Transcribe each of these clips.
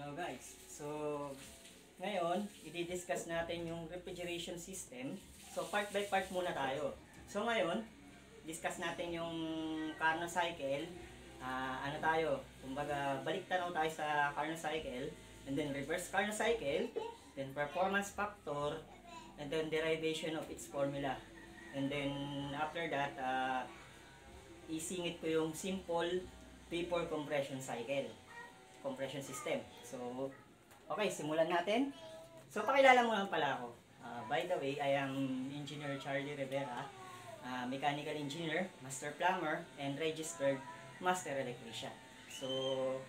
Hello guys, so ngayon i-discuss natin yung refrigeration system. So part by part muna tayo. So ngayon, discuss natin yung Carnot cycle. Ano tayo, kumbaga balik tanaw tayo sa Carnot cycle, and then reverse Carnot cycle, then performance factor, and then derivation of its formula. And then after that, isingit ko yung simple vapor compression cycle, compression system. So, okay, simulan natin. So, pakilala mo lang pala ako. By the way, I am Engineer Charlie Rivera, mechanical engineer, master plumber, and registered master electrician. So,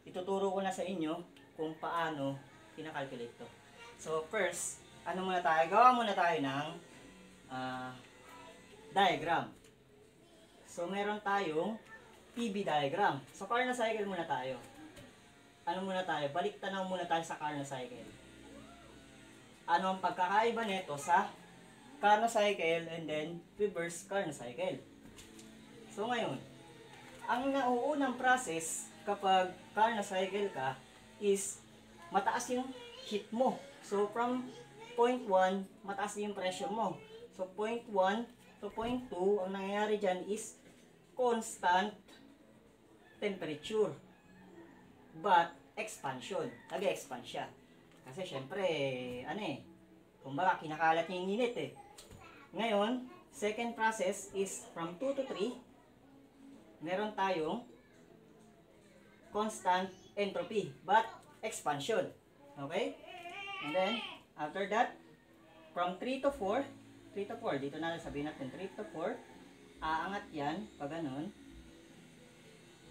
ituturo ko na sa inyo kung paano kinakalculate to. So, first, gawa muna tayo ng diagram. So, meron tayong PV diagram. So, Carnot cycle muna tayo. Balik tanaw muna tayo sa Carnot cycle. Ano ang pagkakaiba nito sa Carnot cycle and then reverse Carnot cycle? So, ngayon, ang nauunang process kapag Carnot cycle ka is mataas yung heat mo. So, from point 1, mataas yung pressure mo. So, point 1 to point 2, ang nangyayari dyan is constant temperature but expansion. Nag-expand siya. Kasi syempre, kumbaga kinakalat niya yung init eh. Ngayon, second process is from 2 to 3, meron tayong constant entropy but expansion. Okay? And then, after that, from 3 to 4, dito na sabihin natin 3 to 4, aangat yan, pag ganun.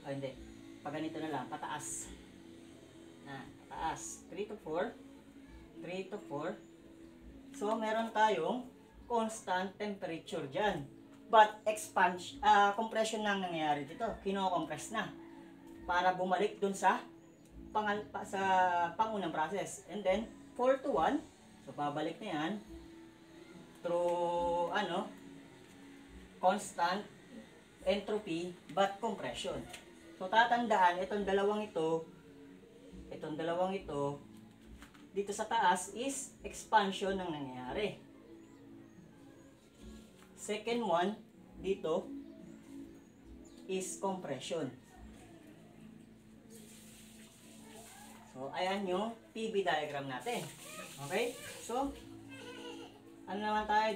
Hindi. Pag ganito na lang, pataas. Pataas. 3 to 4. 3 to 4. So, meron tayong constant temperature dyan. But, compression lang nangyayari dito. Kino-compress na. Para bumalik dun sa pangunang process. And then, 4 to 1. So, babalik na yan. Through, constant entropy but compression. So, tatandaan, itong dalawang ito, dito sa taas is expansion ng nangyayari. Second one, dito, is compression. So, ayan yung PV diagram natin. Okay? So,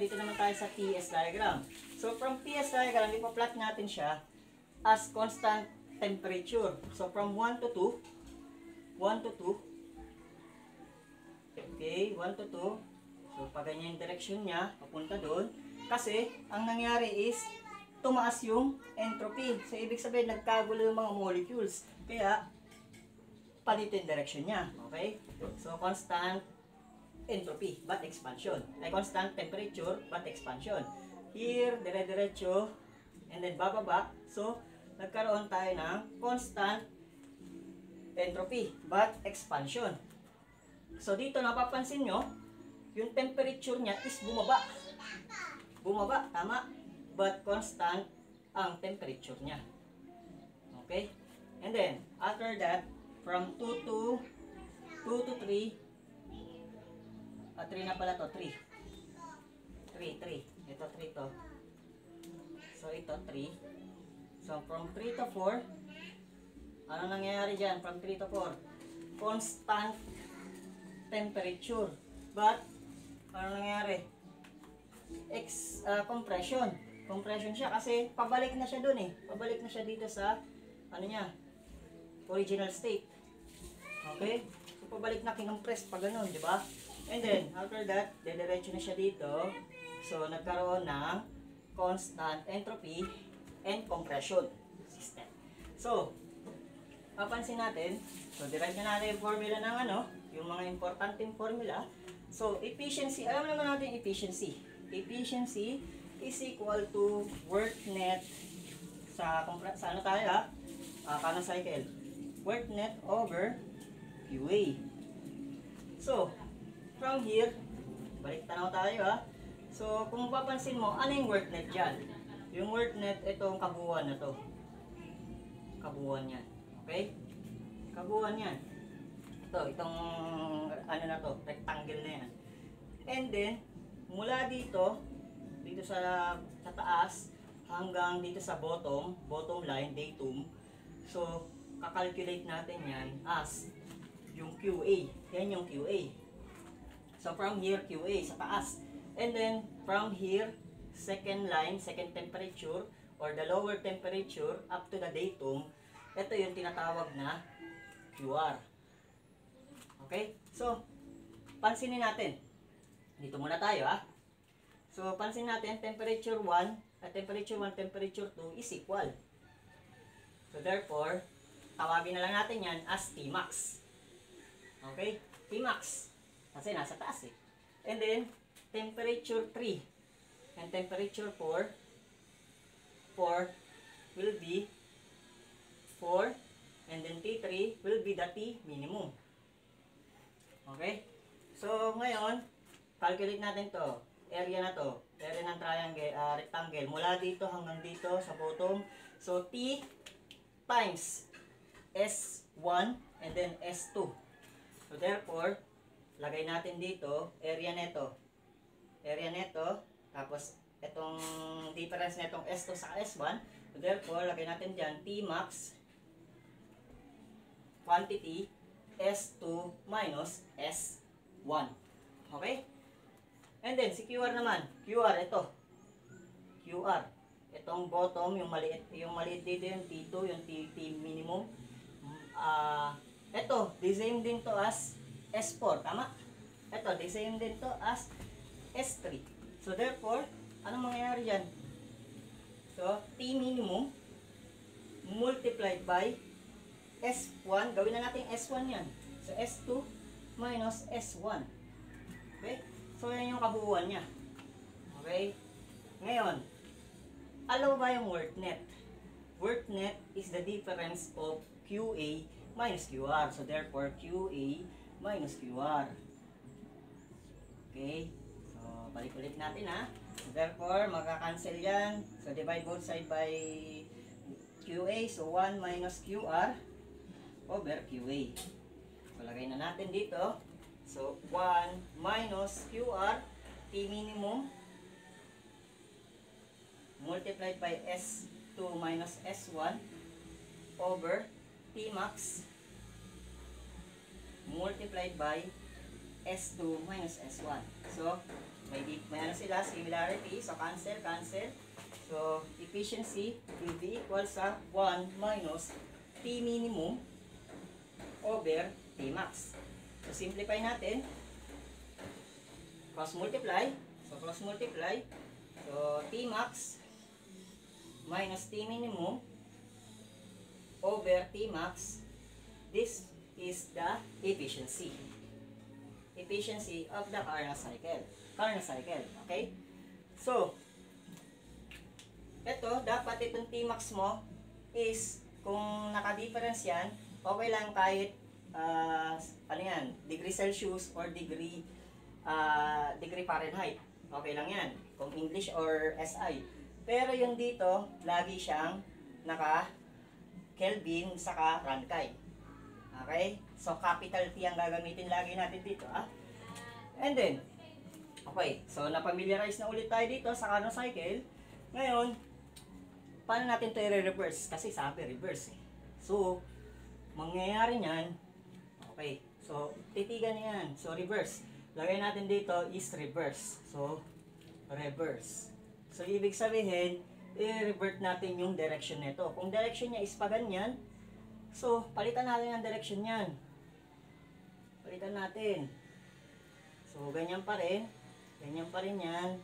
dito naman tayo sa PS diagram. So, from PS diagram, ipa-plot natin siya as constant temperature. So, from 1 to 2. Okay, 1 to 2. So, pag ganyan yung direction niya, papunta doon. Kasi, ang nangyari is, tumaas yung entropy. So, ibig sabihin, nagkagulo yung mga molecules. Kaya, palit yung direction niya. Okay? So, constant entropy, but expansion. Constant temperature, but expansion. Here, dire-diretso, and then bababa. So, nagkaroon tayo ng constant entropy, but expansion. So, dito napapansin nyo, yung temperature niya is bumaba. Bumaba, tama? But constant ang temperature niya. Okay? And then, after that, from 2 to 3, 3 na pala to, 3. Ito 3 to. So, ito 3. So, from 3 to 4, ano nangyayari dyan? From 3 to 4, constant temperature. But, ano nangyayari? Compression. Compression siya kasi pabalik na siya dun eh. Pabalik na siya dito sa, original state. Okay? So, pabalik na kinompress pa ganun, di ba? And then, after that, dediretso na siya dito. So, nagkaroon ng constant entropy and compression system. So, papansin natin, so, derive na natin yung formula ng yung mga importanteng formula. So, efficiency, alam naman natin efficiency. Efficiency is equal to work net sa Carnot cycle. Work net over QA. So, from here, balik tanaw tayo So, kung papansin mo, ano yung work net dyan? Yung work net, itong kabuuan na to. Kabuuan yan. Okay? Kabuuan yan. Itong ano na to, rectangle na yan. And then, mula dito sa taas, hanggang dito sa bottom line, datum. So, kakalculate natin yan as yung QA. Yan yung QA. So, from here, QA sa taas. And then, from here, second line, second temperature, or the lower temperature, up to the datum, ito yung tinatawag na QR. Okay? So, pansinin natin. Dito muna tayo, ha? So, pansin natin, temperature 1, temperature 1, temperature 2 is equal. So, therefore, tawagin na lang natin yan as Tmax. Okay? Tmax. Kasi nasa taas eh. And then, temperature 3 and temperature 4 will be 4, and then T3 will be the T minimum. Okay? So, ngayon, calculate natin to. Area na to. Area ng triangle, rectangle. Mula dito hanggang dito sa bottom. So, T times S1 and then S2. So, therefore, lagay natin dito, area neto. Area neto. Tapos, itong difference netong S2 sa S1. So, therefore, lagay natin dyan, Tmax quantity S2 minus S1. Okay? And then, si QR naman. QR, ito. QR. Itong bottom, yung maliit dito, yung T2, yung T minimum. Ito, the same din to as S4. Tama? Ito, the same din to as S3. So, therefore, anong mangyayari dyan? So, T minimum multiplied by S1. Gawin na natin S1 yan. So, S2 minus S1. Okay? So, yan yung kabuuan niya. Okay? Ngayon, alam ba yung worth net? Worth net is the difference of QA minus QR. So, therefore, QA minus QR. Okay? So, balik ulit natin ha. So, therefore, magka-cancel yan. So, divide both side by QA. So, 1 minus QR over QA. So, lagay na natin dito. So, 1 minus QR, T minimum, multiplied by S2 minus S1 over Tmax multiplied by S2 minus S1. So, may ano sila, similarity. So, cancel. So, efficiency will be equal sa 1 minus T minimum over Tmax. So, simplify natin. Cross multiply. So, Tmax minus T minimum over Tmax. This is the efficiency. Efficiency of the Carnot cycle. Okay? So, ito, dapat itong Tmax mo is, kung naka-difference yan, okay lang kahit ano yan, degree Celsius or degree Fahrenheit. Okay lang yan, kung English or SI. Pero yung dito, lagi siyang naka-Kelvin saka Rankine. Okay? So, capital T ang gagamitin lagi natin dito. And then, okay, so napamiliarize na ulit tayo dito sa Carnot cycle. Ngayon, paano natin ito i-reverse? Kasi sabi, reverse eh. So, mangyayari niyan, okay, so titigan yan. So, reverse. Lagay natin dito is reverse. So, reverse. So, ibig sabihin, i-revert natin yung direction nito. Kung direction niya is pa ganyan, so, palitan natin ang direction niyan. Palitan natin. So, ganyan pa rin. Ganyan pa rin yan.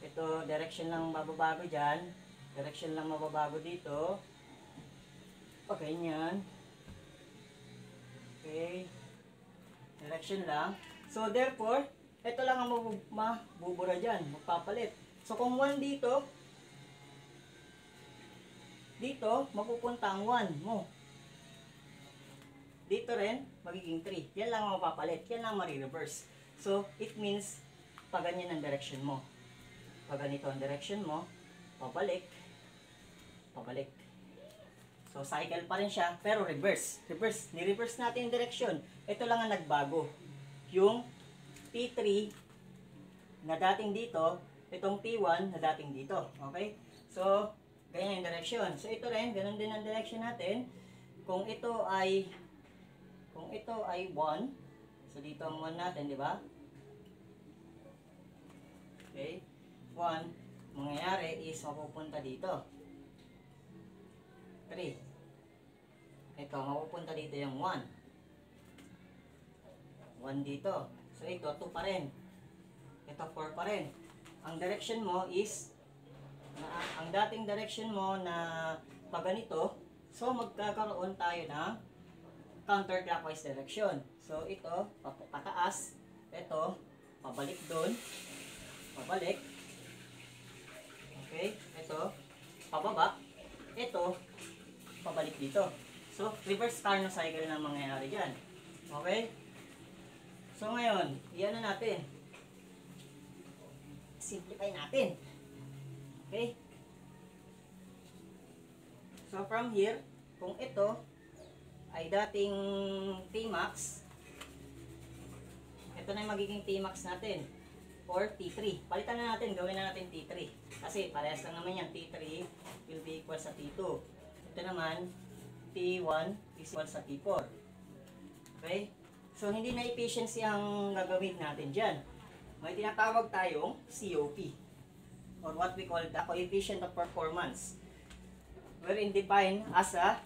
Ito, direction lang mababago dyan. Direction lang mababago dito. Okay, ganyan. Okay. Direction lang. So, therefore, ito lang ang mabubura dyan. Magpapalit. So, kung 1 dito, mapupunta ang 1 mo. Dito rin, magiging 3. Yan lang ang mapapalit. Yan lang marireverse. So, it means, pag ganyan ang direction mo. Pag ganito ang direction mo, pabalik. So, cycle pa rin siya, pero reverse. Ni-reverse natin yung direction. Ito lang ang nagbago. Yung T3 na dating dito, itong T1 na dating dito. Okay? So, ganyan yung direction. So, ito rin, ganun din ang direction natin. Kung ito ay 1, so dito ang 1 natin, di ba? Okay? 1, mangyayari is mapupunta dito. 3. Ito, mapupunta dito yung 1. 1 dito. So, ito, 2 pa rin. Ito, 4 pa rin. Ang direction mo is, ang dating direction mo na pag ganito, so magkakaroon tayo ng counterclockwise direction. So, ito, pataas. Ito, pabalik doon. Pabalik. Okay? Ito, pababa. Ito, pabalik dito. So, reverse Carnot cycle na mangyayari dyan. Okay? So, ngayon, iyan na natin. Simplify natin. Okay? So, from here, kung ito ay dating Tmax, ito na yung magiging Tmax natin. Or T3. Palitan na natin, gawin na natin T3. Kasi parehas lang naman yan. T3 will be equal sa T2. Ito naman, T1 is equal sa T4. Okay? So, hindi na efficiency ang gagawin natin dyan. May tinatawag tayong COP. Or what we call the coefficient of performance. Wherein defined as a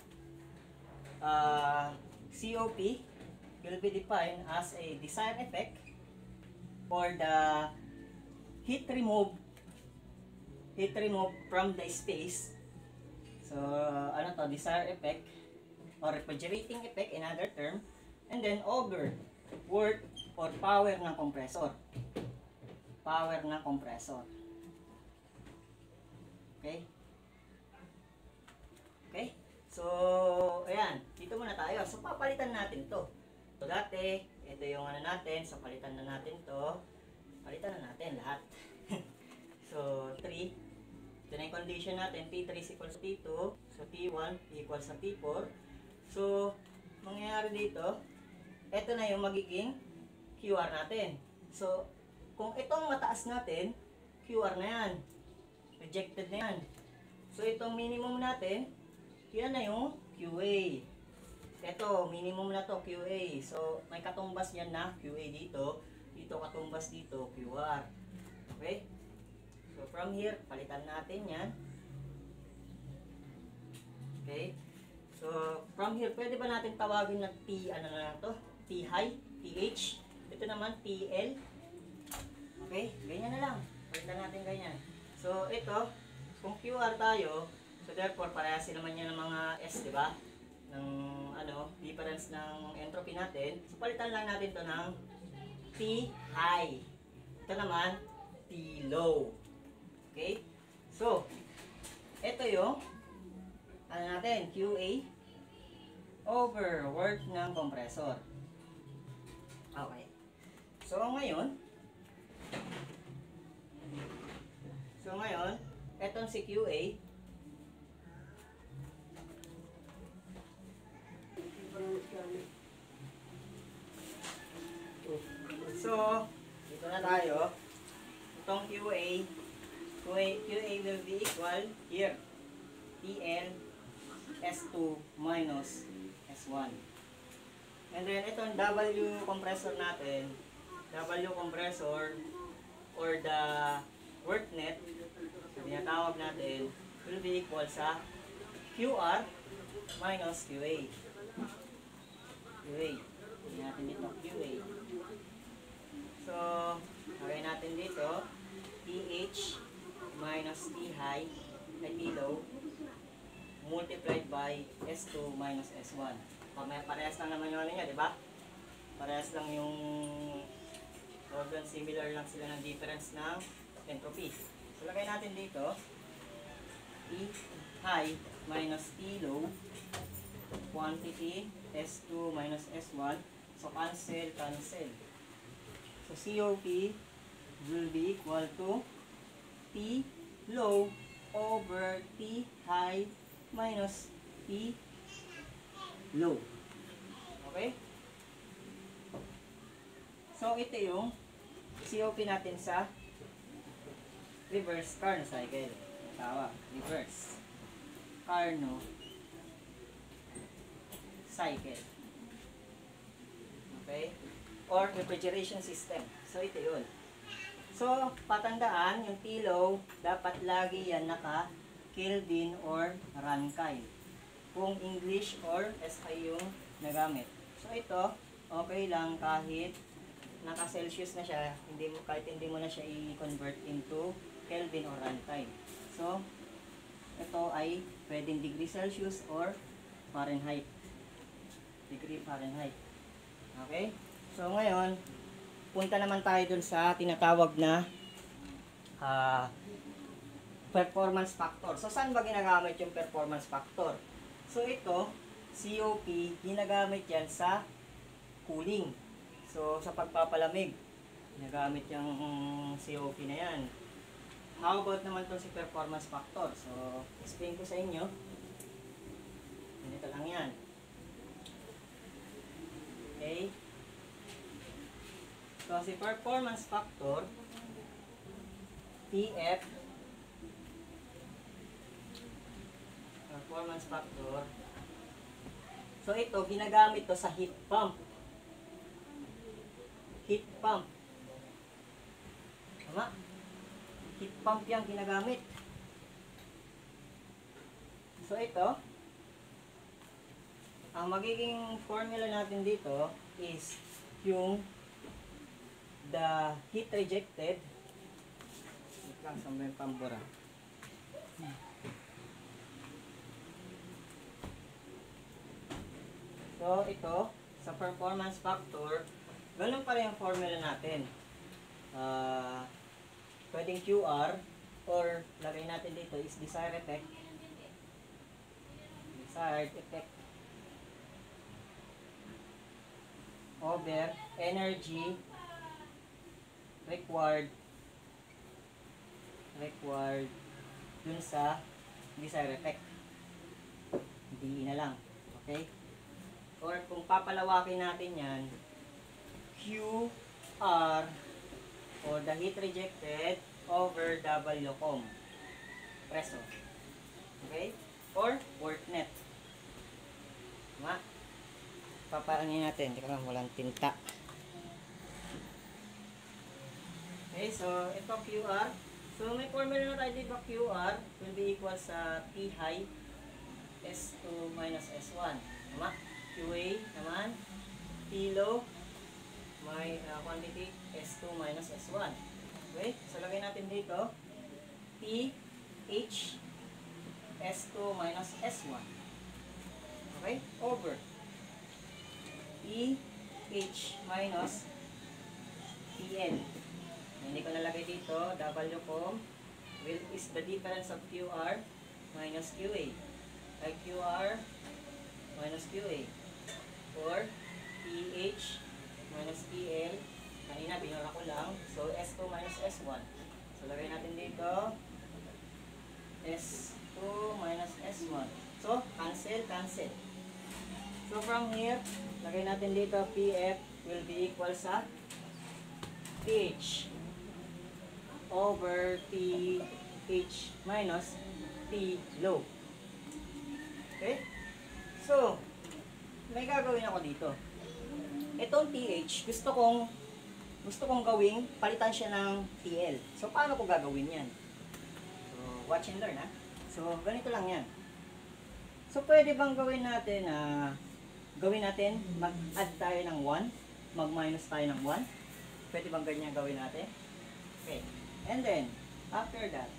COP will be defined as a desired effect or the heat removed from the space. So, ano to, desired effect or refrigerating effect in other term, and then over work or power ng compressor. Power ng compressor. Okay? Okay? So, ayan, dito muna tayo. So, papalitan natin to. So, dati, ito yung ano natin. So, palitan na natin to. Palitan na natin lahat. So, 3. Ito na yung condition natin. T3 is equal sa T2. So, T1 equal sa T4. So, mangyayari dito, ito na yung magiging QR natin. So, kung itong mataas natin, QR na yan. Rejected na yan. So, itong minimum natin, yan na yung QA. Ito, minimum na to, QA. So, may katumbas yan na QA dito. Dito katumbas dito, QR. Okay? So, from here, palitan natin yan. Okay? So, from here, pwede ba natin tawagin na T, ano na to? T high, TH. Ito naman, TL. Okay? Ganyan na lang. Palitan natin ganyan. So, ito, kung QR tayo, so therefore, parehas naman yan ng mga S, di ba? Ng, ano, difference ng entropy natin. So, palitan lang natin to ng T high. Ito naman, T low. Okay? So, ito yung, ano natin, QA over work ng compressor. Okay. So, ngayon, etong si QA, so, dito na tayo. Itong QA will be equal here. TL S2 minus S1. And then, itong W compressor natin, W compressor or the work net, tinatawag natin, will be equal sa QR minus QA. QA. Hindi natin dito QA. So, lagay natin dito TH minus T high ay T low multiplied by S2 minus S1. Parehas lang naman yung ano niya, di ba? Parehas lang yung organ, similar lang sila ng difference ng entropy. So, lagay natin dito T high minus T low quantity S2 minus S1. So, cancel. So, COP will be equal to T low over T high minus P low. Okay? So, ito yung COP natin sa reverse Carnot cycle. Tawag, reverse Carnot cycle. Okay? Or refrigeration system. So, ito yun. So, patandaan, yung T-low, dapat lagi yan naka-Kelvin or Rankine. Kung English or SI yung nagamit. So, ito, okay lang kahit naka-Celsius na siya, kahit hindi mo na siya i-convert into Kelvin or Rankine. So, ito ay pwedeng degree Celsius or Fahrenheit. Degree Fahrenheit. Okay? So, ngayon, punta naman tayo dun sa tinatawag na performance factor. So, saan ba ginagamit yung performance factor? So, ito, COP, ginagamit yan sa cooling. So, sa pagpapalamig, ginagamit yung COP na yan. How about naman itong si performance factor? So, explain ko sa inyo. Ganito lang yan. Okay? So, si performance factor, PF, performance factor, so ito, ginagamit to sa heat pump. Heat pump. Tama? Heat pump yung ginagamit. So, ito, ang magiging formula natin dito is yung the heat rejected. Wait lang, saan ba yung pambura? So, ito, sa performance factor, ganun pa rin yung formula natin. Pwedeng QR, or lagay natin dito is desired effect. Desired effect over energy required dun sa desired effect. Hindi na lang. Okay? Or kung papalawakin natin yan, QR or the heat rejected over W presso. Okay? Or work net. Tama? Papaangin natin. Teka lang, walang tinta. Okay, so ito QR. So may formula na tayo dito, QR will be equal sa T high S2 minus S1. Tama? QA naman, T low, may quantity S2 minus S1. Okay? So lagay natin dito, T H S2 minus S1. Okay? Over E H minus TL. Hindi ko nalagay dito, W will is the difference of QR minus QA. Like QR minus QA. Or PH minus PL. Kanina, binura ko lang. So, S2 minus S1. So, lagay natin dito S2 minus S1. So, cancel, cancel. So, from here, lagay natin dito PF will be equal sa PH over TH minus T low. Okay? So, may gagawin ako dito. Itong TH, gusto kong gawing palitan siya ng TL. So, paano ko gagawin yan? So, watch and learn, ha? So, ganito lang yan. So, pwede bang gawin natin mag-add tayo ng 1, mag-minus tayo ng 1? Pwede bang ganyan gawin natin? Okay. And then, after that,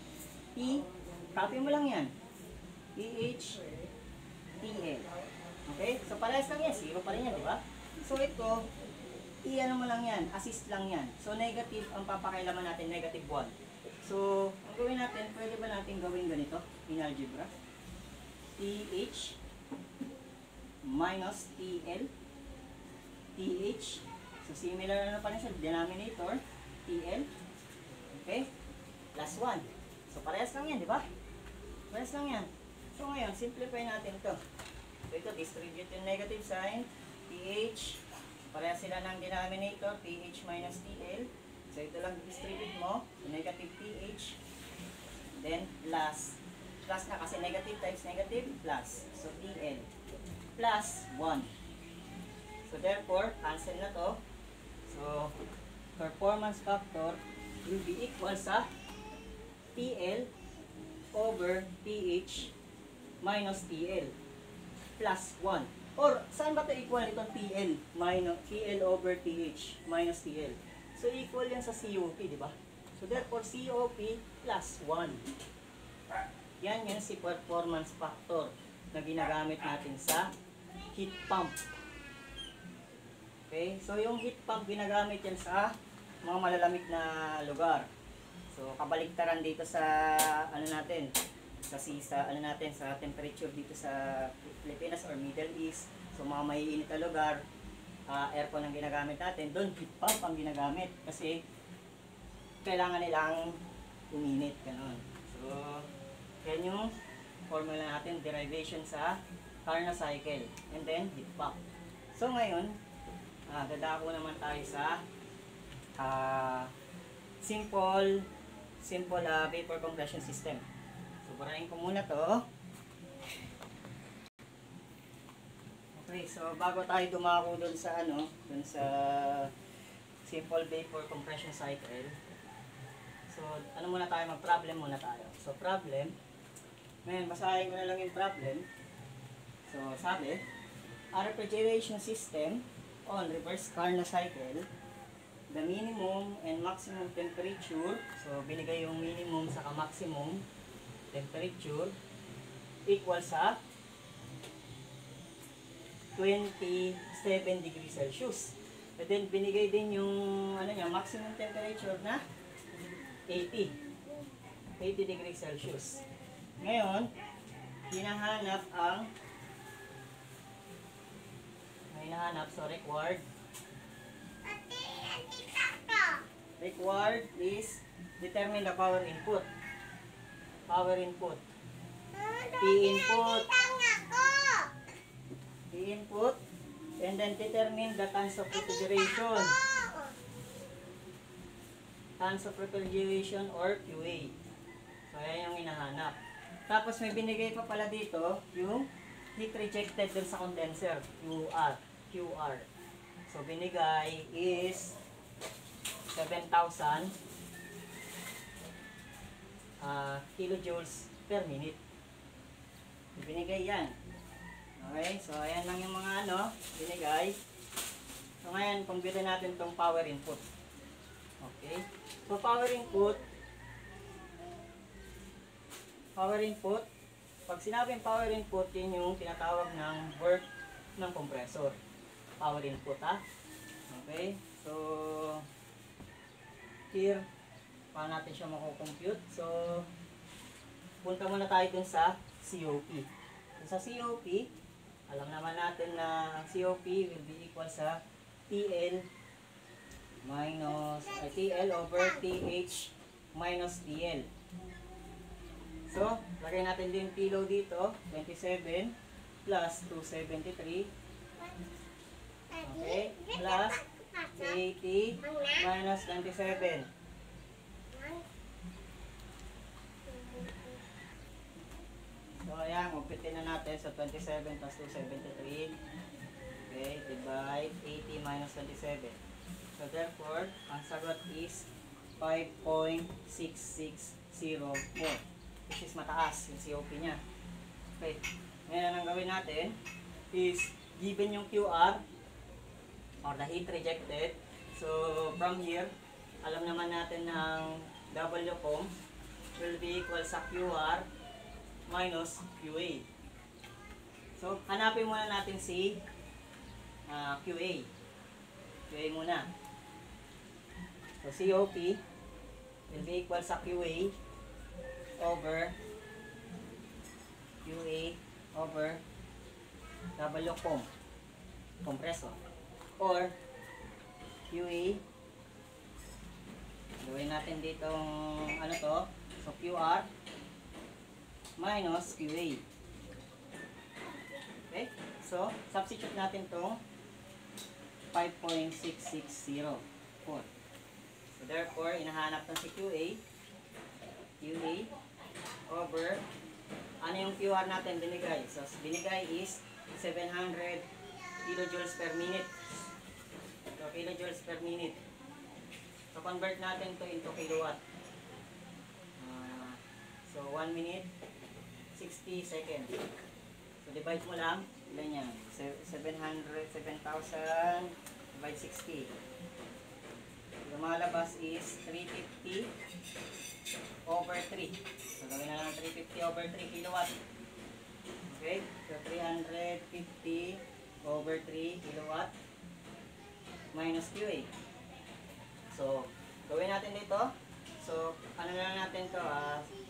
copy mo lang yan. PH, TL. Okay? So, parehas lang yan. 0 pa rin yan, di ba? So, ito, ano mo lang yan. Assist lang yan. So, negative, ang papakailaman natin, negative 1. So, ang gawin natin, pwede ba natin gawin ganito in algebra? TH minus TL. TH. So, similar na pa rin sa denominator. TL. Okay? Plus 1. So, parehas lang yan, di ba? Parehas lang yan. So ngayon, simplify natin ito. So ito, distribute yung negative sign, pH, pareha sila ng denominator, pH minus TL. So ito lang distribute mo, negative pH, then plus. Plus na kasi negative times negative, plus. So TL, plus 1. So therefore, cancel na to. So, performance factor will be equal sa TL over pH minus TL plus 1. Or, saan ba ito equal itong TL? TL over pH minus TL. So, equal yan sa COP, di ba? So, therefore, COP plus 1. Yan si performance factor na ginagamit natin sa heat pump. Okay? So, yung heat pump ginagamit yan sa mga malalamig na lugar. So, kabaligtaran dito sa sa temperature dito sa Pilipinas or Middle East. So, mga maiinit na lugar, aircon ang ginagamit natin. Doon, heat pump ang ginagamit kasi kailangan nilang uminit. Ganun. So, yan yung formula natin, derivation sa Carnot cycle. And then, heat pump. So, ngayon, dadako naman tayo sa simple vapor compression system. So, burahin ko muna to. Okay, so bago tayo dumako dun sa simple vapor compression cycle. So, muna tayo, mag-problem muna tayo. So, problem. Ngayon, basahin ko na lang yung problem. So, sabi, a refrigeration system on reverse Carnot cycle, the minimum and maximum temperature, so binigay yung minimum sa maximum temperature, equal sa 27 degrees Celsius. And then binigay din yung maximum temperature na 80 degrees Celsius. Ngayon, hinahanap required is determine the power input. P input, and then determine the tons of refrigeration. Tons of refrigeration or QA. So, ayan yung hinahanap. Tapos may binigay pa pala dito yung heat rejected dun sa condenser, QR. So, binigay is 7,000 kilojoules per minute. Binigay yan. Okay, so ayan lang yung mga binigay. So, ngayon, compute natin tong power input. Okay, so power input, pag sinabing power input, yun yung tinatawag ng work ng compressor. Power input, Okay, so here, paano natin siya mako-compute? So, punta muna tayo dun sa COP. Sa COP, alam naman natin na ang COP will be equal sa TL over TH minus TL. So, lagay natin din kilo dito, 27 plus 273. Okay, plus 80 minus 27. So, ayan, magpitin na natin sa 27 plus 273. Okay, divide 80 minus 27. So, therefore, ang sagot is 5.6604, which is mataas yung COP niya. Okay, ngayon ang gawin natin is given yung QR or the heat rejected. So, from here, alam naman natin ng WCOM will be equal sa QR minus QA. So, hanapin muna natin si QA. QA muna. So, COP will be equal sa QA over WCOM, compressor. Or, QA, gawin natin ditong so QR minus QA. Okay? So, substitute natin itong 5.660 4. So, therefore, inahanap ng si QA over, ano yung QR natin binigay? So, binigay is 700 kilojoules per minute. So, kilojoules per minute. So, convert natin to into kilowatt. So, 1 minute, 60 seconds. So, divide mo lang. Ilan yan? 7,000 divide 60. Lumalabas is 350 over 3. So, gawin na lang 350 over 3 kilowatt. Okay? So, 350 over 3 kilowatt minus QA. So, gawin natin dito. So, ano na lang natin to?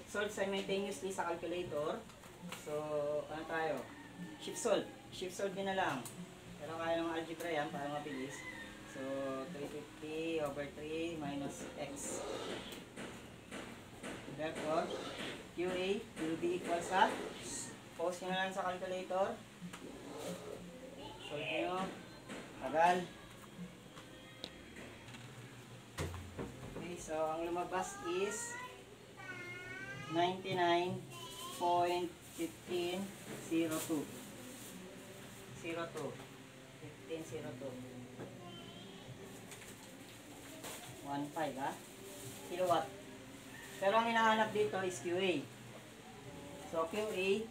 Solve simultaneously sa calculator. So, ano tayo? Shift solve. Shift solve din na lang. Pero kaya ng algebra yan para mabilis. So, 350 over 3 minus x. Therefore, QA will be equal sa, post nyo na lang sa calculator. Solve nyo. Tagal. Okay, so ang lumabas is 99.1502. 1502. 1.5 ha? Kilowatt. Pero ang hinahanap dito is QA. So QA,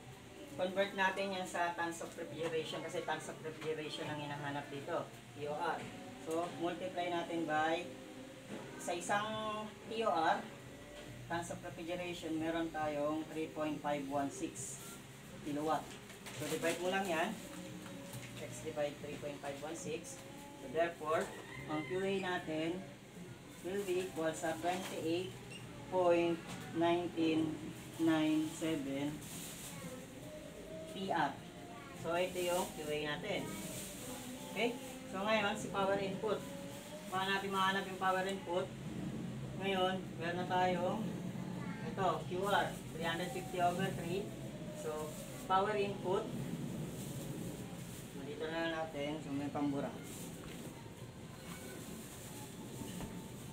convert natin yan sa tons of refrigeration kasi tons of refrigeration ang hinahanap dito. TOR. So multiply natin by, sa isang TOR, tons of refrigeration, meron tayong 3.516 kilowatt. So divide mo lang yan. X divide 3.516. So therefore, ang QA natin will be equal sa 28.1997 PR. So ito yung QA natin. Okay? So ngayon, si power input. Paano natin mahanap yung power input? Ngayon, meron na tayong ito, QR, 350 over 3. So, power input. Dito na natin, so may pambura.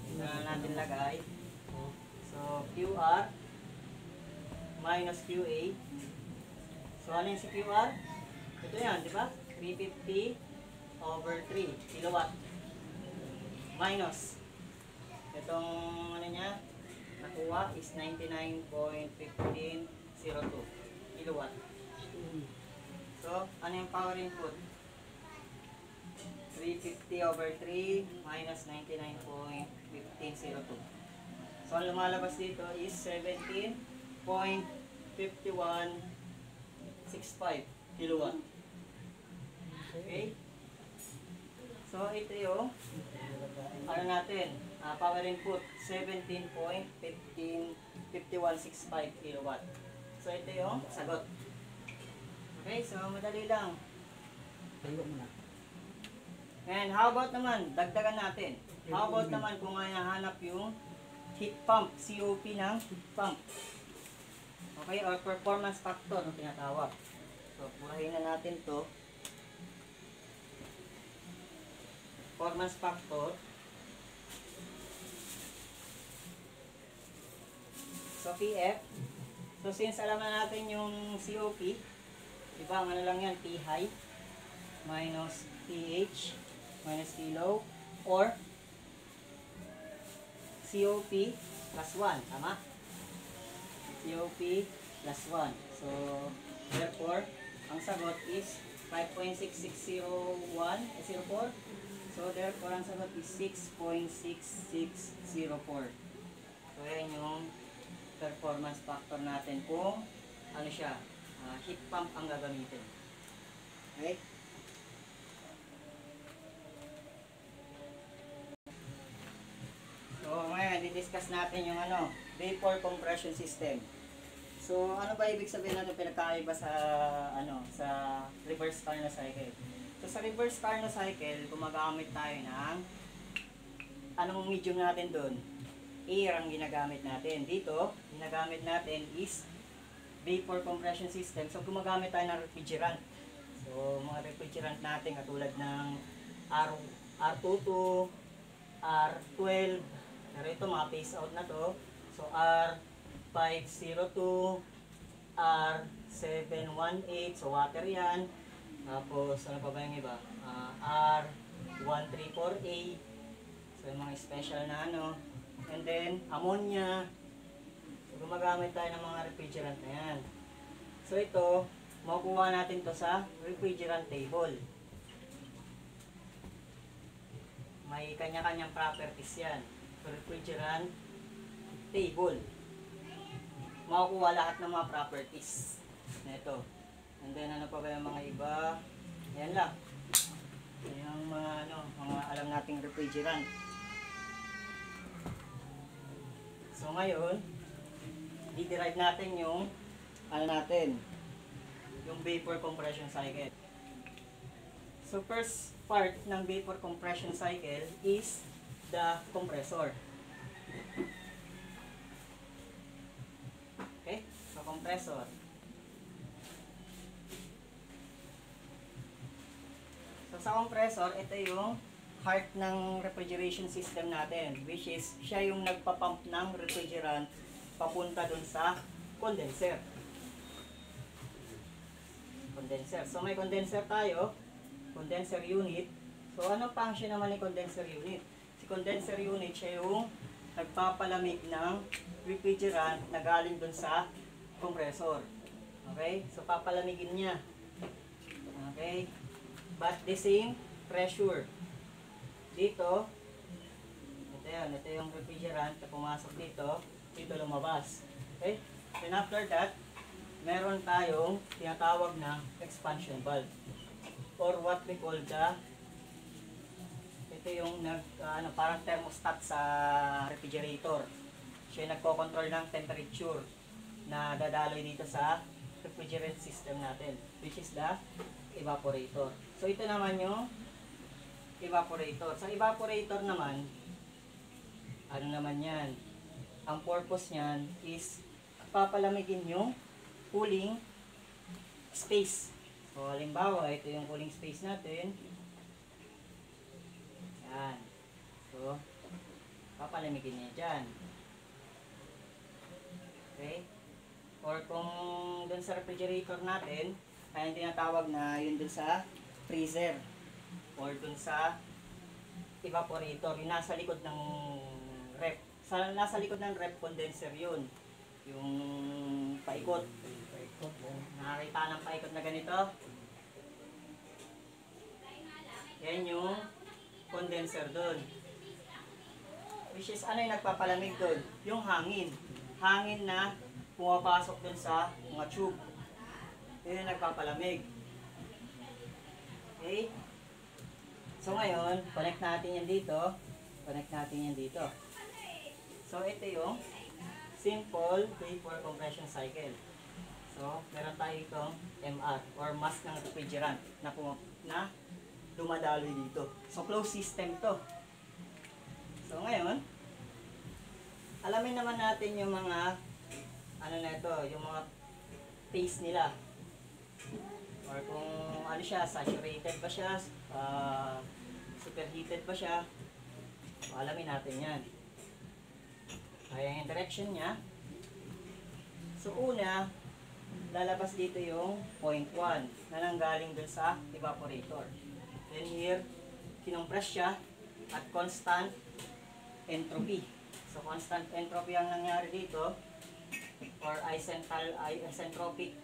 Dito na natin lagay. So, QR minus QA. So, ano yung si QR? Ito yan, di ba? 350 over 3 kilowatt. Minus. Itong ano niya, nakuha is 99.1502 kilowatt. So, ano yung power input? 350 over 3 minus 99.1502. So, ang lumalabas dito is 17.5165 kilowatt. Okay? So, ito yung ano natin, power input 17.5165 kilowatt. So, ito yung sagot. Okay, so madali lang. And how about naman, dagdagan natin. How about naman kung hinahanap yung heat pump, COP ng heat pump. Okay, or performance factor, ang tinatawag. So, burahin na natin to. Performance factor. So, PF. So, since alam na natin yung COP, diba, ano lang yan, T high minus TH minus T low or COP plus 1, tama? COP plus 1. So, therefore, ang sagot is 5.660104. So, therefore, ang sagot is 6.6604. So, yan yung performance factor natin kung ano siya, heat pump ang gagamitin. Okay? So, ngayon, di-discuss natin yung vapor compression system. So, ano ba ibig sabihin natin pinagkaiba sa sa reverse Carnot cycle? So, sa reverse Carnot cycle, gumagamit tayo ng anong medium natin doon? Air ang ginagamit natin. Dito, ginagamit natin is vapor compression system. So, gumagamit tayo ng refrigerant. So, mga refrigerant natin katulad ng R, R22, R12, pero ito mga phase out na to. So, R502, R718, so water yan. Tapos, ano pa ba yung iba? R134A, so yung mga special na ano. And then, ammonia. So, gumagamit tayo ng mga refrigerant na yan. So, ito, makukuha natin to sa refrigerant table. May kanya-kanyang properties yan. So, refrigerant table. Makukuha lahat ng mga properties na ito. And then, ano pa ba yung mga iba? Yan lang. Yung mga, mga alam nating refrigerant. So, ngayon, di-derive natin yung, yung vapor compression cycle. So, first part ng vapor compression cycle is the compressor. Okay? So, compressor. So, sa compressor, ito yung heart ng refrigeration system natin, which is siya yung nagpapump ng refrigerant papunta dun sa condenser. So, may condenser tayo, condenser unit. So, ano function naman ni condenser unit? Si condenser unit, siya yung nagpapalamig ng refrigerant na galing dun sa compressor. Okay? So, papalamigin niya. Okay? But the same pressure. Dito, ito yung refrigerant na pumasok dito, dito lumabas. Okay? Then after that, meron tayong tinatawag na expansion valve, or what we call ito yung parang thermostat sa refrigerator. Siya yung nagko-control ng temperature na dadaloy dito sa refrigerant system natin, which is the evaporator. So ito naman yung evaporator. Sa evaporator naman, ano naman yan? Ang purpose niyan is papalamigin yung cooling space. So, halimbawa, ito yung cooling space natin. Yan. So, papalamigin niya dyan. Okay? Or kung dun sa refrigerator natin, ay yung tinatawag na yun dun sa freezer. Or dun sa evaporator. Yung nasa likod ng ref. Nasa likod ng ref condenser yun. Yung paikot. Nakakita ng paikot na ganito. Yan yung condenser doon. Which is, ano yung nagpapalamig doon? Yung hangin. Hangin na pumapasok doon sa mga tube. Yun yung nagpapalamig. Okay? So ngayon, connect natin yan dito. Connect natin yan dito. So ito yung simple vapor compression cycle. So, meron tayo itong MR or mass ng refrigerant na dumadaloy dito. So, closed system to. So, ngayon, alamin naman natin yung mga yung mga phase nila. Or kung ano siya, saturated ba siya, superheated ba siya. So, alamin natin yan. Kaya yung direction niya. So, una, lalabas dito yung 0.1 na nanggaling dun sa evaporator. Then here, kinompress siya at constant entropy. So, constant entropy ang nangyari dito, or isentropic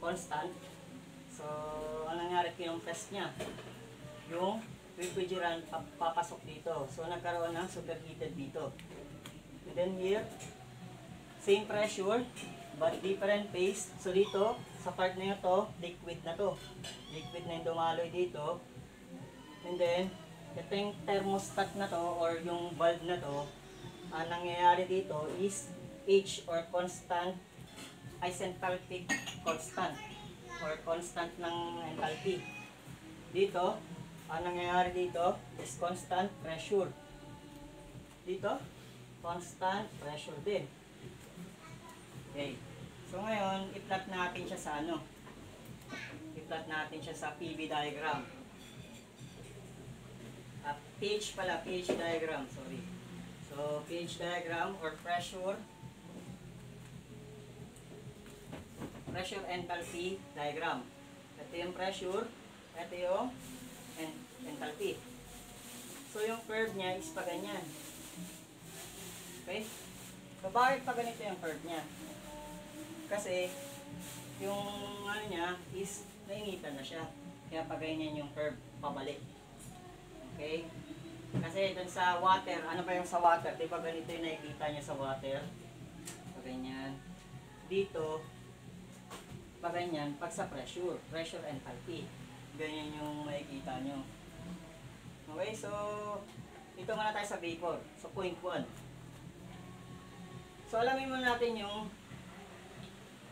constant. So, ang nangyari, kinompress niya yung refrigerant papasok dito. So, nagkaroon ng superheated dito. And then here, same pressure, but different phase. So dito, sa part na ito, liquid na to. Liquid na yung dumaloy dito. And then, ito yung thermostat na to, or yung valve na to, ang nangyayari dito is H, or constant isenthalpic constant, or constant ng enthalpy. Dito, ang nangyayari dito is constant pressure. Dito, constant pressure din. Okay. So ngayon, i-plot natin siya sa I-plot natin siya sa PV diagram. pH pala, pH diagram, sorry. So, pH diagram or pressure enthalpy diagram. Ito yung pressure, ito yung enthalpy. So, yung curve niya is pa ganyan. Okay? So, bakit pa ganito yung curve niya? Kasi, yung ano niya is nainitan na siya. Kaya pa ganyan yung curve, pabalik. Okay? Kasi dun sa water, ano ba yung sa water? Diba ganito yung nakikita niya sa water? Pa ganyan. Dito, pa ganyan, pag sa pressure enthalpy. Ganyan yung makikita nyo. Okay, so, dito muna tayo sa vapor. So, point 1. So, alamin muna natin yung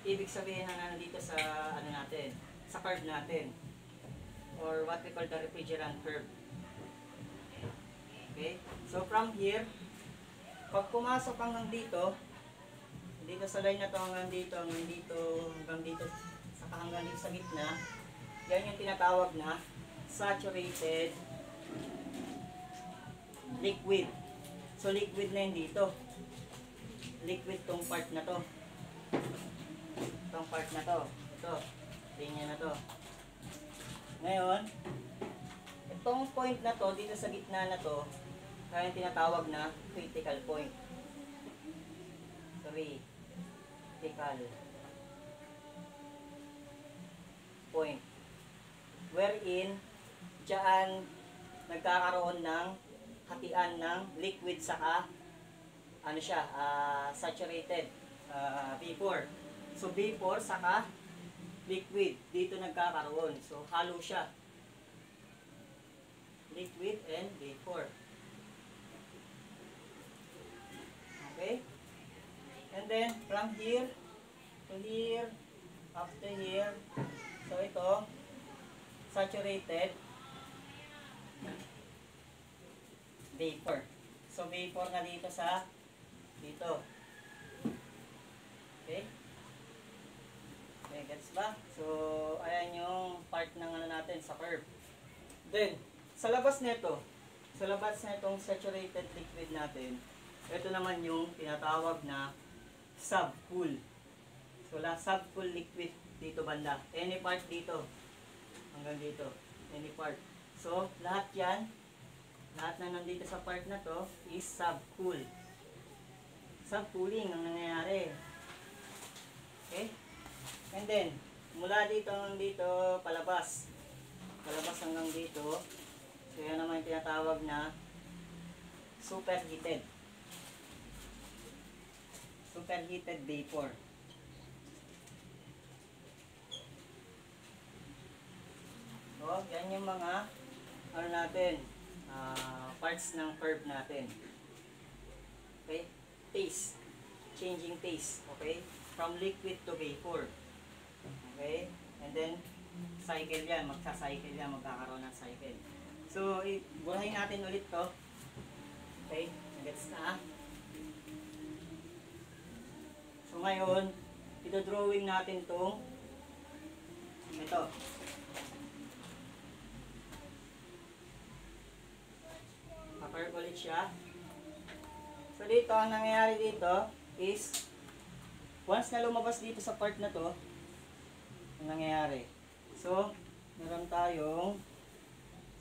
ibig sabihin na nandito sa, ano natin, sa curve natin. Or what we call the refrigerant curve. Okay, so from here, pag pumasok hanggang dito sa line na to hanggang dito, hanggang dito, saka hanggang dito sa gitna, yan yung tinatawag na saturated liquid. So liquid na yun dito. Liquid tong part na to. Itong part na to. Ito. Linya na to. Ngayon, itong point na to, dito sa gitna na to, kaya yung tinatawag na critical point. Critical point. Wherein, dyan nagkakaroon ng hatian ng liquid saka ano siya, saturated vapor. So vapor saka liquid dito nagkakaroon. So halo siya. Liquid and vapor. Okay? And then from here to here, up to here. So ito saturated vapor. So vapor na dito sa dito. Okay? Okay, gets ba? So ayan yung part ng ano natin sa curve. Then sa labas nito, sa labas nitong saturated liquid natin, ito naman yung tinatawag na subcool. So subcool liquid dito banda. Any part dito. Hanggang dito. Any part. So lahat yan, lahat na nandito sa part na to is subcool. Subcooling ang nangyayari. Okay? And then, mula dito hanggang dito, palabas. Palabas hanggang dito. So yan naman yung tinatawag na superheated. Superheated vapor. So, yan yung mga ano natin, parts ng curve natin. Okay? Phase. Changing phase. Okay? From liquid to vapor. Okay? And then, cycle yan. Magsa-cycle yan. Magkakaroon ng cycle. So, burahin natin ulit to. Okay? Gets na. So, ngayon, ito-drawing natin tong ito. Pa-curve ulit siya. So, dito, ang nangyayari dito is once na lumabas dito sa part na to, ang nangyayari. So, meron tayong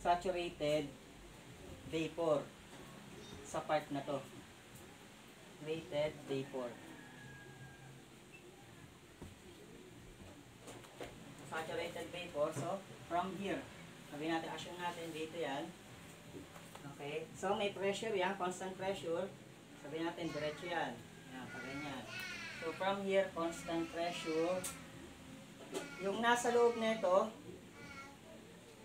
saturated vapor sa part na to. Saturated vapor. Saturated vapor. So, from here, sabi natin, assume natin dito yan. Okay. So, may pressure yan, constant pressure. Sabi natin, diretso yan. Yan, paganyan. So, from here, constant pressure. Yung nasa loob nito,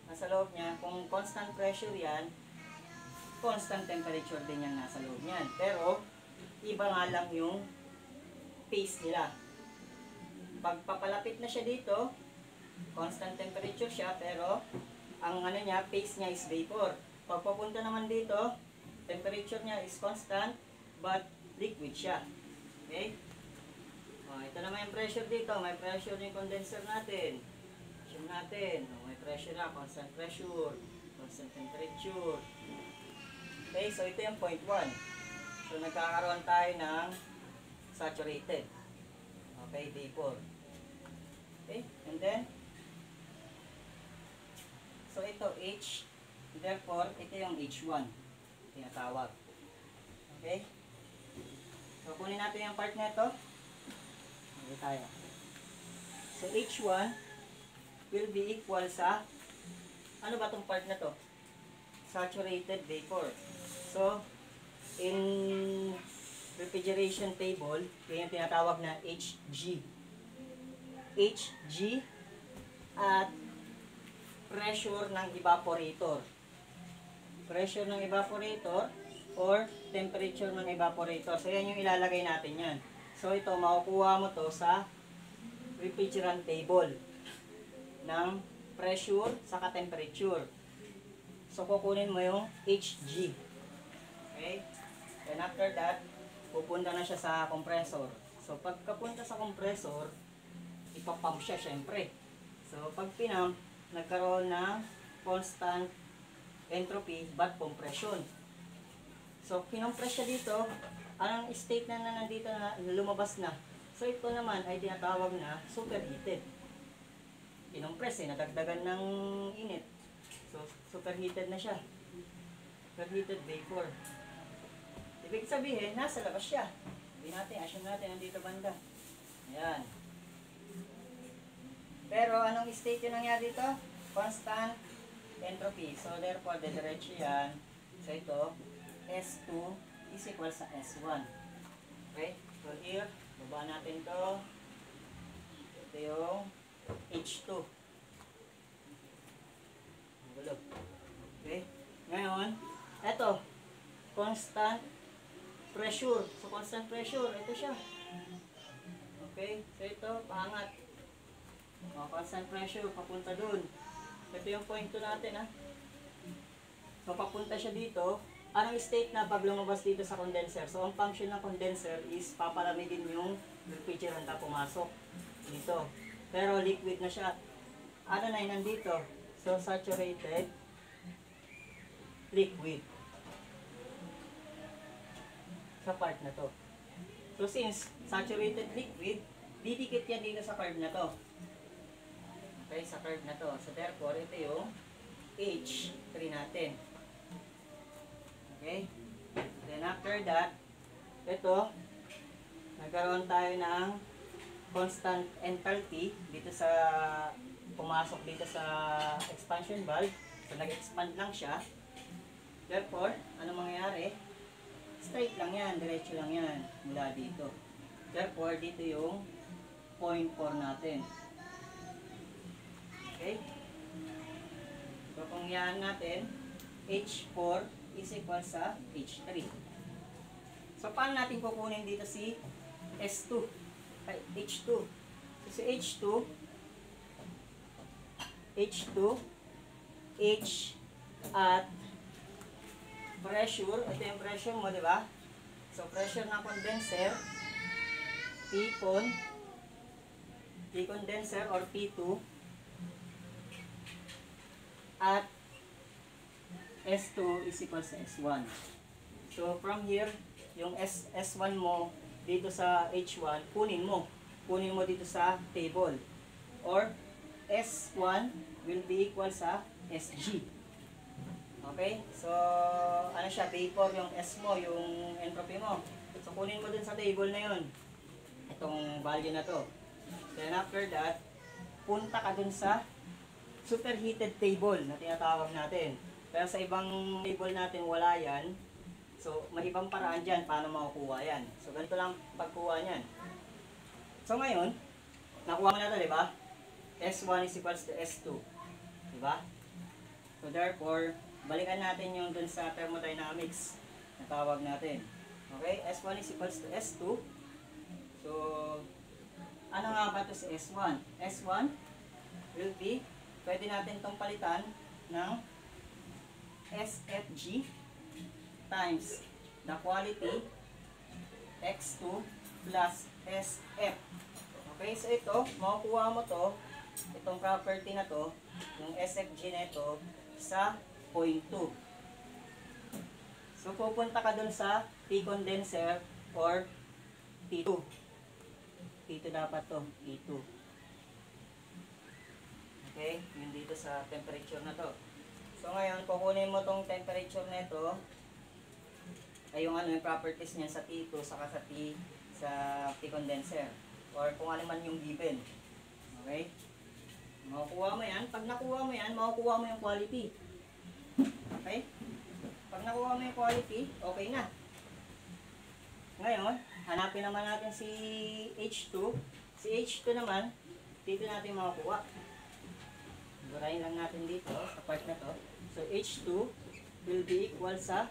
nasa loob niya, kung constant pressure yan, constant temperature din yan nasa loob niyan. Pero, iba nga lang yung phase nila. Pag papalapit na siya dito, constant temperature siya, pero ang ano niya, phase niya is vapor. Pag papunta naman dito, temperature niya is constant, but liquid siya. Okay? O, ito naman yung pressure dito. May pressure yung condenser natin. Tingnan natin. May pressure na. Constant pressure. Constant temperature. Okay, so ito yung point 1. So nagkakaroon tayo ng saturated. Okay, vapor. Okay, and then so ito H, therefore ito yung H1 tinatawag. Okay, so kunin natin yung part na ito. Okay tayo. So H1 will be equal sa ano ba tong part na to? Saturated vapor. So in refrigeration table, yan yung tinatawag na HG. HG at pressure ng evaporator. Pressure ng evaporator or temperature ng evaporator. So yan yung ilalagay natin yan. So ito, makukuha mo to sa refrigerant table ng pressure saka temperature. So kukunin mo yung HG. Okay? And after that, pupunta na siya sa compressor. So pagkapunta sa compressor, ipapump siya syempre. So pag pinump, nagkaroon ng constant entropy but compression. So kinompress siya dito, anong state na nandito na lumabas na. So ito naman ay tinatawag na superheated. Kinompress nadagdagan ng init. So superheated na siya. Superheated vapor. Ibig sabihin, nasa labas siya. Hindi natin, assume natin, nandito banda. Ayan. Pero, anong state yung nangyari dito? Constant entropy. So, therefore, dediretso yan. So, ito, S2 is equal sa S1. Okay? So, here, baba natin to. Ito yung H2. Magulo. Okay? Ngayon, ito, constant pressure. So, constant pressure, ito siya. Okay? So, ito, paangat. O, constant pressure, papunta dun. Ito yung point 2 natin, ha. So, papunta siya dito. Anong state na pag lumabas dito sa condenser? So, ang function ng condenser is papalamigin yung refrigerant na pumasok dito. Pero, liquid na siya. Ano na yun nandito? So, saturated liquid. Sa part na to. So since saturated liquid, didikit yan dito sa curve na to. Okay, sa curve na to. So therefore, ito yung H3 natin. Okay? Then after that, ito, nagkaroon tayo ng constant enthalpy dito sa pumasok dito sa expansion valve. So nag-expand lang siya. Therefore, ano mangyayari? Straight lang yan, diretso lang yan mula dito. Therefore, dito yung point 4 natin. Okay? So, kung yan natin, H4 is equal sa H3. So, paano natin kukunin dito si S2? Ay, H2. So, si H2, H at pressure, ito yung pressure mo, di ba? So, pressure ng condenser, P-condenser or P2, at S2 is equal sa S1. So, from here, yung S1 mo dito sa H1, kunin mo. Kunin mo dito sa table. Or, S1 will be equal sa SG. Okay? So, ano siya? Vapor yung S mo, yung entropy mo. So, kunin mo dun sa table na yun. Itong value na to. Then, after that, punta ka dun sa superheated table na tinatawag natin. Pero sa ibang table natin, wala yan. So, may ibang paraan dyan paano makukuha yan. So, ganito lang pagkuha niyan. So, ngayon, nakuha mo na ito, di ba? S1 is equals to S2. Di ba? So, therefore, balikan natin yung dun sa thermodynamics na tawag natin. Okay? S1 is equals to S2. So, ano nga ba ito si S1? S1 will be, pwede natin itong palitan ng SFG times the quality X2 plus SF. Okay? So, ito, makukuha mo to itong property na to, yung SFG na ito, sa point 2. So, pupunta ka dun sa T-condenser or T2. T2 dapat to, T2. Okay, yun dito sa temperature na to. So, ngayon, kukunin mo tong temperature na ito, ay yung ano, yung properties niya sa T2, saka sa T-condenser. Or kung ano man yung given. Okay? Makukuha mo yan. Pag nakuha mo yan, makukuha mo yung quality. Okay? Pag nakuha mo yung quality, okay na. Ngayon, hanapin naman natin si H2. Si H2 naman, dito natin makukuha. Burahin lang natin dito, sa part na to. So, H2 will be equal sa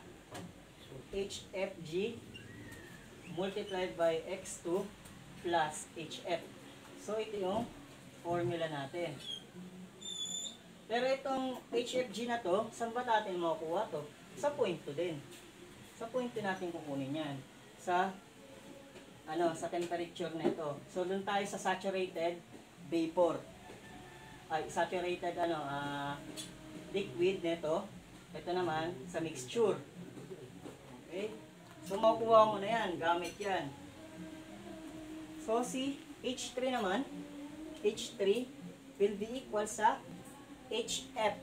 HFG multiplied by X2 plus HF. So, ito yung formula natin. Pero itong HFG na to, saan ba natin makukuha to? Sa point 2 din. Sa point 2 natin kukunin yan. Sa temperature na ito. So, dun tayo sa saturated vapor. Ay, saturated liquid nito. Ito naman sa mixture. Okay? So, makukuha mo na yan. Gamit yan. So, si H3 naman, H3 will be equal sa HF.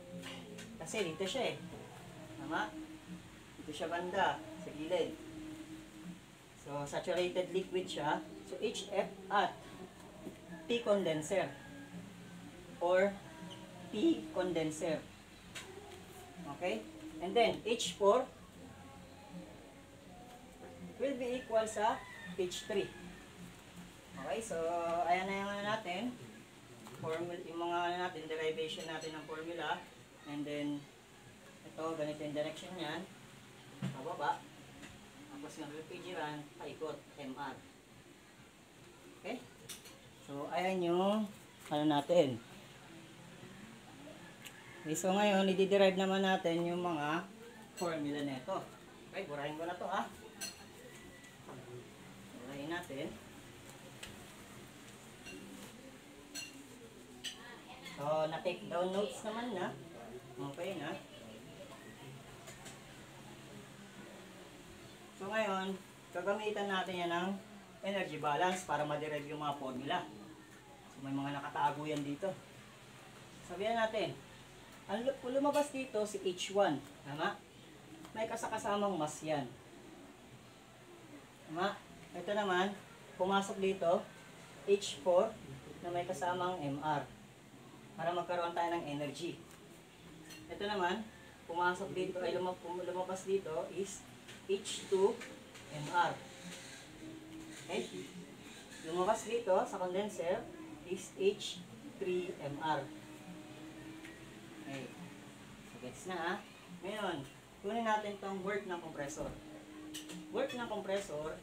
Kasi dito siya eh. Tama? Dito siya banda, sa gilid. So, saturated liquid siya. So, HF at T-condenser. Or T-condenser. Okay? And then, H4 will be equal sa H3. Okay, so ayan na yung ano natin. Yung mga natin, derivation natin ng formula. And then, ito, ganito yung direction niyan. Pababa. Tapos yung refrigerant, paikot, MR. Okay? So, ayan yung ano natin. Okay, so ngayon, i-derive naman natin yung mga formula nito. Okay, burahin ko na to ha. Burahin natin. So, na-take down notes naman na. Okay na. So, ngayon, gagamitan natin yan ng energy balance para ma-derive yung mga formula. So, may mga nakatago yan dito. Sabihan natin, ang lumabas dito si H1. Tama? May kasakasamang mass yan. Tama? Ito naman, pumasok dito, H4 na may kasamang MR. Para magkaroon tayo ng energy. Ito naman, pumasok dito, ay lumabas dito is H2MR. Okay? Lumabas dito sa condenser is H3MR. Okay. So, gets na ha. Ngayon, kunin natin tong work ng compressor. Work ng compressor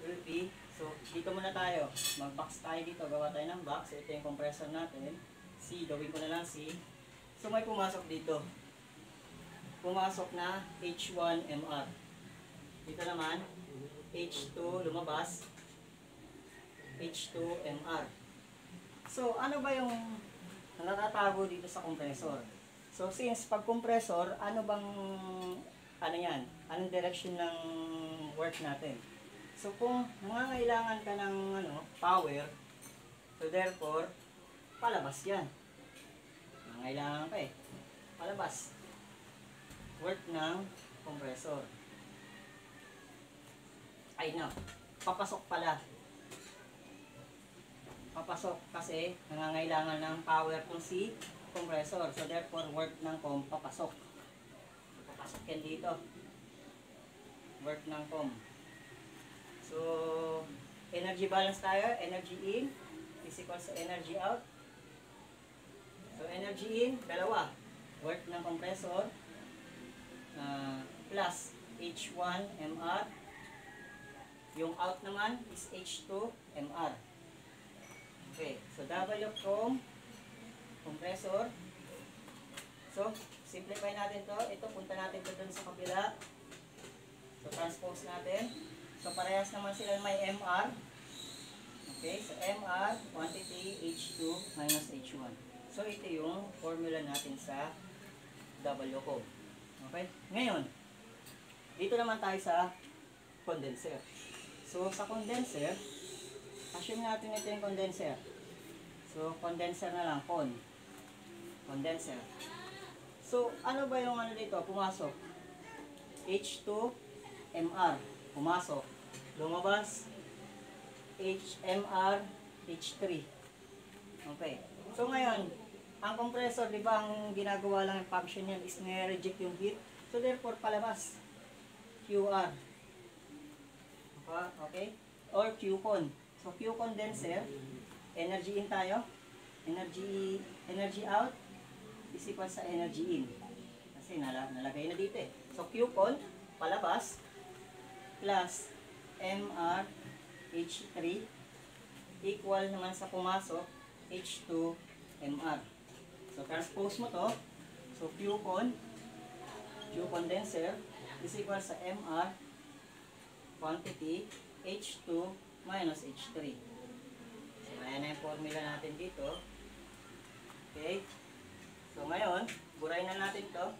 will be, so, dito muna tayo. Mag-box tayo dito. Gawa tayo ng box. So, ito yung compressor natin. C. Gawin ko na lang C. So, may pumasok dito. Pumasok na H1MR. Dito naman, H2 lumabas. H2MR. So, ano ba yung natatago dito sa compressor? So, since pag compressor, ano bang, ano yan? Anong direction ng work natin? So, kung nangangailangan ka ng power, so therefore, palabas yan. Nangangailangan ka eh. Palabas. Work ng compressor. Ay no, papasok pala. Papasok kasi nangangailangan ng power kung si compressor. So therefore, work ng papasok. Papasok yan dito. Work ng So, energy balance tayo. Energy in is equal sa energy out. So, energy in, dalawa. Work ng compressor plus H1MR. Yung out naman is H2MR. Okay. So, W from compressor. So, simplify natin to. Ito, punta natin to dun sa kabila. So, transpose natin. So, parehas naman sila may MR. Okay, so MR, quantity, H2 minus H1. So, ito yung formula natin sa W ko. Okay? Ngayon, dito naman tayo sa condenser. So, sa condenser, assume natin ito yung condenser. So, condenser na lang, condenser. So, ano ba yung ano dito? Pumasok. H2MR. Pumasok. Lumabas. HMR, H3. Okay. So, ngayon, ang compressor, di ba, ang ginagawa lang yung function niyan is nire-reject yung heat. So, therefore, palabas. QR. Okay? Or QCon. So, Q condenser, energy in tayo. Energy out is equal sa energy in. Kasi nalagay na dito eh. So, QCon, palabas, plus MR, H3, equal naman sa pumasok, H2, MR. So, transpose mo to. So, Q condenser, is equal sa MR, quantity, H2, minus H3. So, ayan na yung formula natin dito. Okay. So, ngayon, burayin na natin to.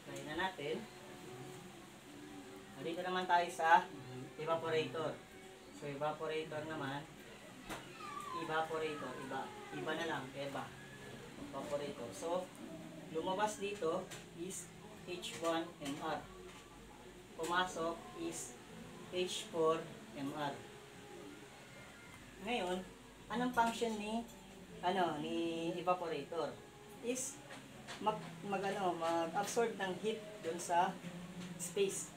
Burayin na natin. Dito naman tayo sa evaporator. So, evaporator naman, iba na lang, evaporator. So, lumabas dito is H1MR. Pumasok is H4MR. Ngayon, anong function ni evaporator? Is mag-absorb ng heat dun sa space.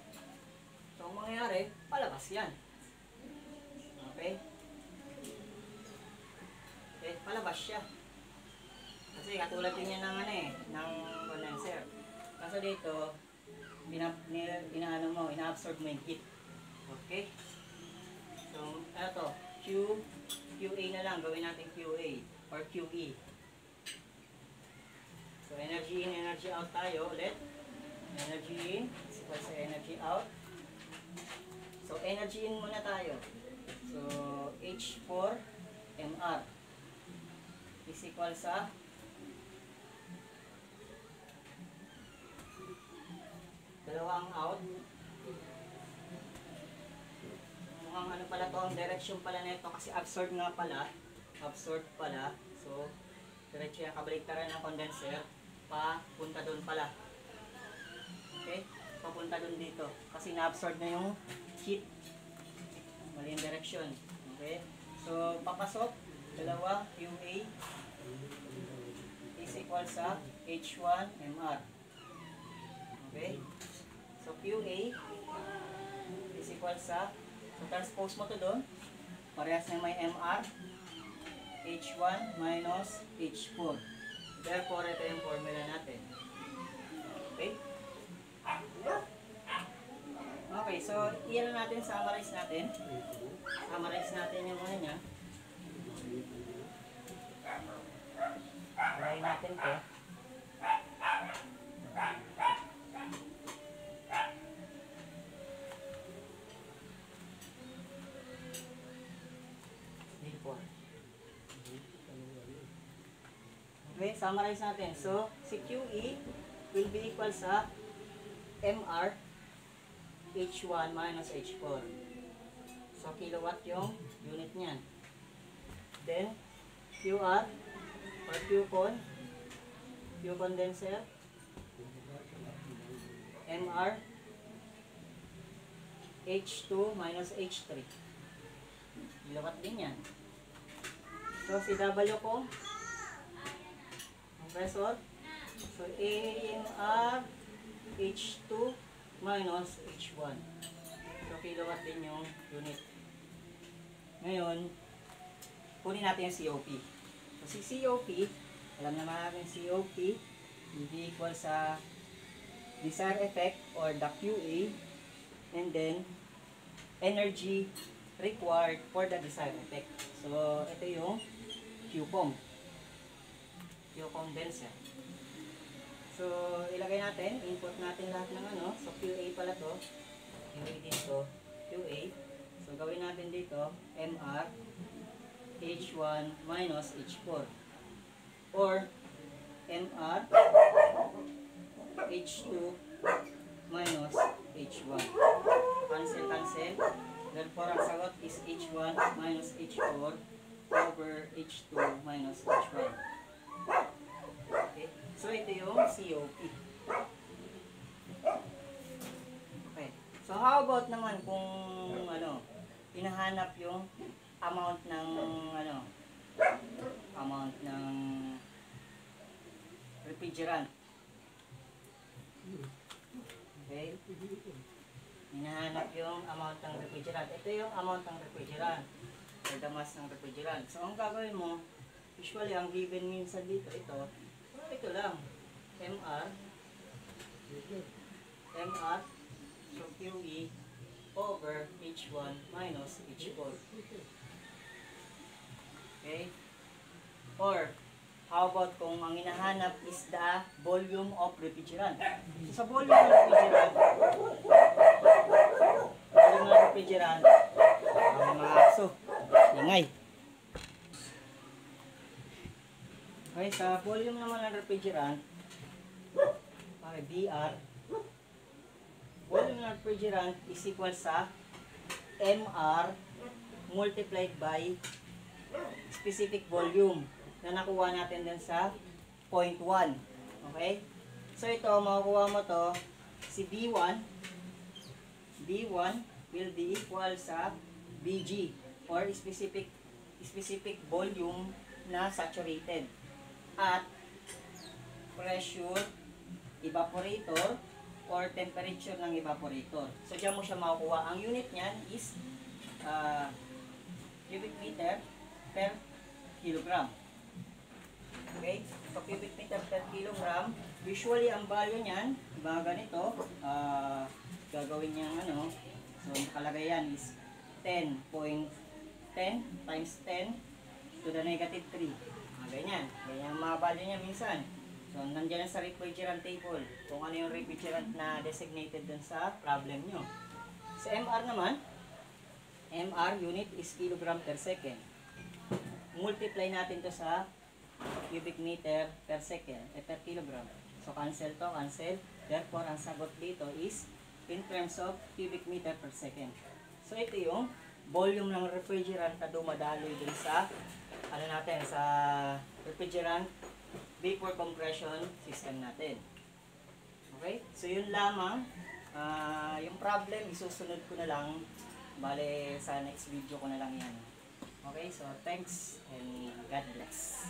So, ang mangyayari, palabas yan. Okay? Okay, palabas siya. Kasi katulad din yan ng condenser. Kaso dito, ina-absorb mo yung heat. Okay? So, ano to? QA na lang. Gawin natin QA or QE. So, energy in, energy out tayo ulit. Energy in is equal sa energy out. So, energy in muna tayo. So, H4MR is equal sa dalawang out. Mukhang ano pala to, ang direction pala nito kasi absorb pala. So, diretso yung kabaliktaran ng condenser, papunta doon pala. Okay? Papunta doon dito. Kasi na-absorb na yung heat. Mali yung direction. Okay? So, papasok, dalawa, QA is equal sa H1MR. Okay? So, QA is equal sa, so transpose mo to doon. Parehas na may MR. H1 minus H4. Therefore, ito yung formula natin. Okay? Okay, so iyan natin, summarize natin. Summarize natin yung ano niya. Try natin to. Okay, summarize natin. So, si QE will be equal sa MR H1 minus H4. So, kilowatt yung unit niyan. Then, QR or QCon, Q condenser, MR H2 minus H3. Kilowatt din yan. So, si W ko, compressor. So, AMR H2 minus H1. So, kilowatt din yung unit. Ngayon, kunin natin yung COP. So, si COP, alam naman natin COP, will be equal sa desired effect or the QA, and then energy required for the desired effect. So, ito yung QCOM. Q condenser. So, ilagay natin, input natin lahat ng ano. So, QA pala to. QA dito, QA. So, gawin natin dito, MR H1 minus H4. Or, MR H2 minus H1. Cancel, cancel. Therefore, ang sagot is H1 minus H4 over H2 minus H1. Okay. So, ito yung COP. Okay. So, how about naman kung ano, hinahanap yung amount ng ano, amount ng refrigerant. Okay? Hinahanap yung amount ng refrigerant. Ito yung amount ng refrigerant. Or the mass ng refrigerant. So, ang gagawin mo, usually, ang given minsan dito, ito lang. MR so QE over H1 minus H4. Okay? Or, how about kung ang hinahanap is the volume of refrigerant? So, sa volume of refrigerant, ang mga aso, ingay. Okay, sa volume naman ng refrigerant, okay, BR, volume ng refrigerant is equal sa MR multiplied by specific volume na nakuha natin dun sa 0.1. Okay? So ito, makukuha mo to, si B1 will be equal sa BG or specific volume na saturated at pressure evaporator or temperature ng evaporator. So diyan mo siya makukuha. Ang unit niyan is cubic meter per kilogram. Okay? So, cubic meter per kilogram. Usually, ang value niyan, mga ganito, gagawin niyang ano, so, nakalagay yan is 10.10 times 10 to the negative 3. Ganyan. Ganyan ang mga value niya minsan. So, nandiyan sa refrigerant table, kung ano yung refrigerant na designated dun sa problem nyo. Sa MR naman, MR unit is kilogram per second. Multiply natin to sa cubic meter per second, per kilogram. So, cancel to, cancel. Therefore, ang sagot dito is in terms of cubic meter per second. So, ito yung volume ng refrigerant na dumadaloy dun sa, ano natin, sa refrigerant vapor compression system natin. Okay? So, yun lamang. Yung problem, isusunod ko na lang. Bale, sa next video ko na lang yan. Okay? So, thanks and God bless.